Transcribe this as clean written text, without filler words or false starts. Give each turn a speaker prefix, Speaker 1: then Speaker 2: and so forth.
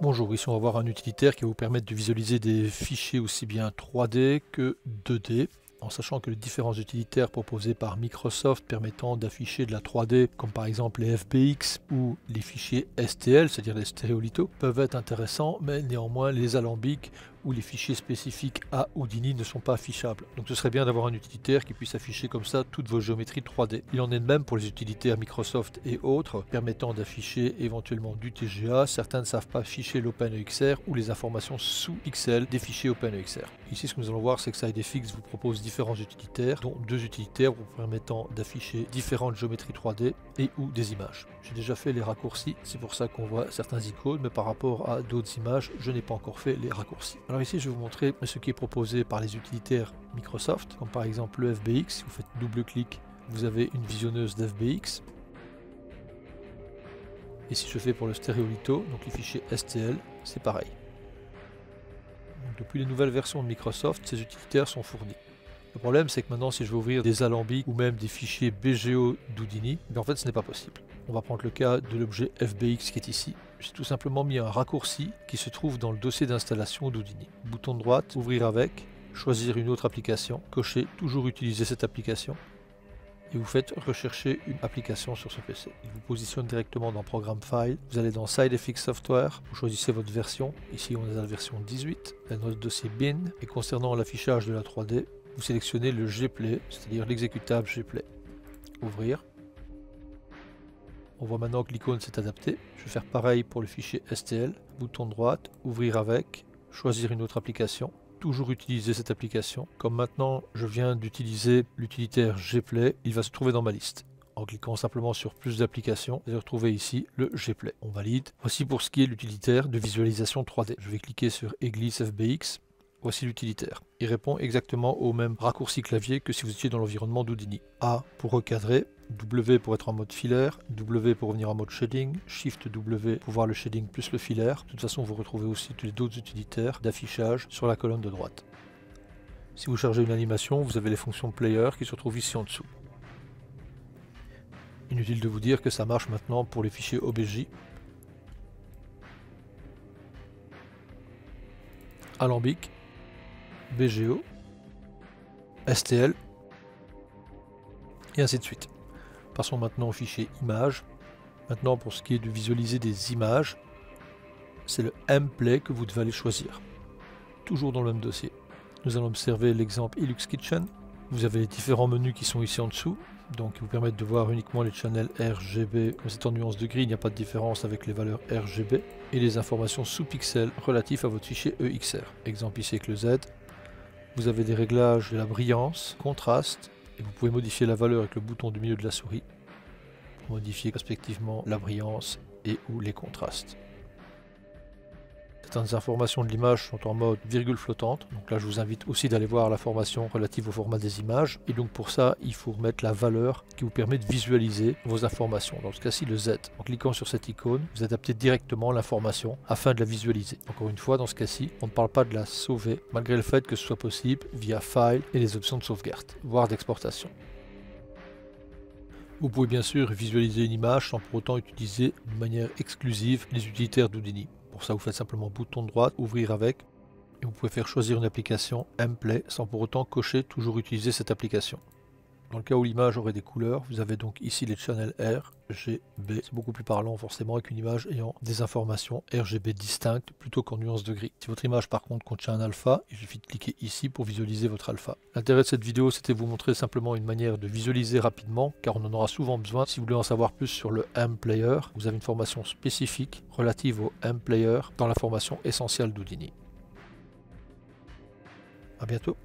Speaker 1: Bonjour, ici on va voir un utilitaire qui va vous permettre de visualiser des fichiers aussi bien 3D que 2D, en sachant que les différents utilitaires proposés par Microsoft permettant d'afficher de la 3D, comme par exemple les FBX ou les fichiers STL, c'est-à-dire les stéréolithos, peuvent être intéressants, mais néanmoins les alambics ou les fichiers spécifiques à Houdini ne sont pas affichables. Donc ce serait bien d'avoir un utilitaire qui puisse afficher comme ça toutes vos géométries 3D. Il en est de même pour les utilitaires Microsoft et autres, permettant d'afficher éventuellement du TGA. Certains ne savent pas afficher l'OpenEXR ou les informations sous pixels des fichiers OpenEXR. Ici ce que nous allons voir, c'est que SideFX vous propose différents utilitaires, dont deux utilitaires vous permettant d'afficher différentes géométries 3D et ou des images. J'ai déjà fait les raccourcis, c'est pour ça qu'on voit certains icônes, mais par rapport à d'autres images, je n'ai pas encore fait les raccourcis. Alors ici, je vais vous montrer ce qui est proposé par les utilitaires Microsoft, comme par exemple le FBX. Si vous faites double-clic, vous avez une visionneuse d'FBX. Et si je fais pour le stéréolitho, donc les fichiers STL, c'est pareil. Donc depuis les nouvelles versions de Microsoft, ces utilitaires sont fournis. Le problème, c'est que maintenant, si je veux ouvrir des alambics ou même des fichiers BGO d'Houdini, en fait, ce n'est pas possible. On va prendre le cas de l'objet FBX qui est ici. J'ai tout simplement mis un raccourci qui se trouve dans le dossier d'installation d'Houdini. Bouton de droite, ouvrir avec, choisir une autre application, cocher toujours utiliser cette application et vous faites rechercher une application sur ce PC. Il vous positionne directement dans Programme File, vous allez dans SideFX Software, vous choisissez votre version, ici on est à la version 18, dans notre dossier bin, et concernant l'affichage de la 3D, vous sélectionnez le Gplay, c'est-à-dire l'exécutable Gplay. Ouvrir. On voit maintenant que l'icône s'est adaptée. Je vais faire pareil pour le fichier STL. Bouton de droite, ouvrir avec, choisir une autre application. Toujours utiliser cette application. Comme maintenant je viens d'utiliser l'utilitaire Gplay, il va se trouver dans ma liste. En cliquant simplement sur plus d'applications, vous allez retrouver ici le Gplay. On valide. Voici pour ce qui est l'utilitaire de visualisation 3D. Je vais cliquer sur Eglis FBX. Voici l'utilitaire. Il répond exactement au même raccourci clavier que si vous étiez dans l'environnement d'Houdini. A pour recadrer, W pour être en mode filaire, W pour revenir en mode shading, Shift W pour voir le shading plus le filaire. De toute façon, vous retrouvez aussi tous les autres utilitaires d'affichage sur la colonne de droite. Si vous chargez une animation, vous avez les fonctions player qui se retrouvent ici en dessous. Inutile de vous dire que ça marche maintenant pour les fichiers OBJ. Alambic, BGO, STL, et ainsi de suite. Passons maintenant au fichier images. Maintenant, pour ce qui est de visualiser des images, c'est le Mplay que vous devez aller choisir. Toujours dans le même dossier. Nous allons observer l'exemple Ilux Kitchen. Vous avez les différents menus qui sont ici en dessous, donc qui vous permettent de voir uniquement les channels RGB. Comme c'est en nuance de gris, il n'y a pas de différence avec les valeurs RGB. Et les informations sous pixels relatives à votre fichier EXR. Exemple ici avec le Z. Vous avez des réglages de la brillance, contraste, et vous pouvez modifier la valeur avec le bouton du milieu de la souris pour modifier respectivement la brillance et ou les contrastes. Certaines informations de l'image sont en mode virgule flottante, donc là je vous invite aussi d'aller voir la formation relative au format des images, et donc pour ça il faut remettre la valeur qui vous permet de visualiser vos informations, dans ce cas-ci le Z. En cliquant sur cette icône, vous adaptez directement l'information afin de la visualiser. Encore une fois, dans ce cas-ci, on ne parle pas de la sauver, malgré le fait que ce soit possible via File et les options de sauvegarde, voire d'exportation. Vous pouvez bien sûr visualiser une image sans pour autant utiliser de manière exclusive les utilitaires d'Houdini. Pour ça, vous faites simplement bouton droit, ouvrir avec, et vous pouvez faire choisir une application Mplay sans pour autant cocher toujours utiliser cette application. Dans le cas où l'image aurait des couleurs, vous avez donc ici les channels R, G, B. C'est beaucoup plus parlant forcément avec une image ayant des informations RGB distinctes plutôt qu'en nuance de gris. Si votre image par contre contient un alpha, il suffit de cliquer ici pour visualiser votre alpha. L'intérêt de cette vidéo, c'était de vous montrer simplement une manière de visualiser rapidement, car on en aura souvent besoin. Si vous voulez en savoir plus sur le Mplayer, vous avez une formation spécifique relative au Mplayer dans la formation essentielle d'Houdini. A bientôt.